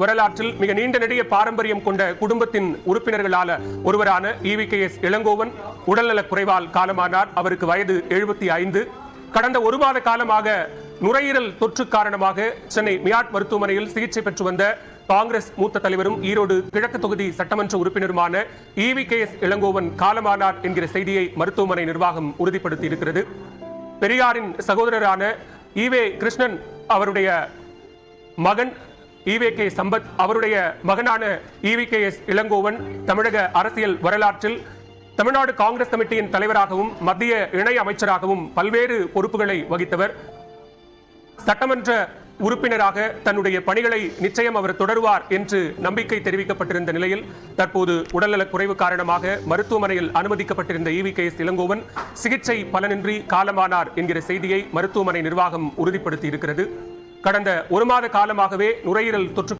வரலாற்றில் மிக நீண்ட நெடிய பாரம்பரியம் கொண்ட குடும்பத்தின் உறுப்பினர்களான ஒருவரான EVKS இளங்கோவன் உடல்நலக் குறைவால் காலமானார். அவருக்கு வயது 75. கடந்த ஒரு மாத காலமாக நுரையீரல் தொற்று காரணமாக சென்னை மியாட் மருத்துவமனையில் சிகிச்சை பெற்று வந்த காங்கிரஸ் மூத்த தலைவரும் ஈரோடு கிழக்கு தொகுதி சட்டமன்ற உறுப்பினருமான EVKS இளங்கோவன் காலமானார் என்கிற செய்தியை மருத்துவமனை நிர்வாகம் உறுதிப்படுத்தி இருக்கிறது. பெரியாரின் சகோதரரான ஈவே கிருஷ்ணன் அவருடைய மகன் EVK சம்பத், அவருடைய மகனான EVKS இளங்கோவன் தமிழக அரசியல் வரலாற்றில் தமிழ்நாடு காங்கிரஸ் கமிட்டியின் தலைவராகவும் மத்திய இணை அமைச்சராகவும் பல்வேறு பொறுப்புகளை வகித்தவர். சட்டமன்ற உறுப்பினராக தன்னுடைய பணிகளை நிச்சயம் அவர் தொடருவார் என்று நம்பிக்கை தெரிவிக்கப்பட்டிருந்த நிலையில் தற்போது உடல்நலக் குறைவு காரணமாக மருத்துவமனையில் அனுமதிக்கப்பட்டிருந்த EVKS இளங்கோவன் சிகிச்சை பலனின்றி காலமானார் என்கிற செய்தியை மருத்துவமனை நிர்வாகம் உறுதிப்படுத்தி இருக்கிறது. கடந்த ஒரு மாத காலமாகவே நுரையீரல் தொற்று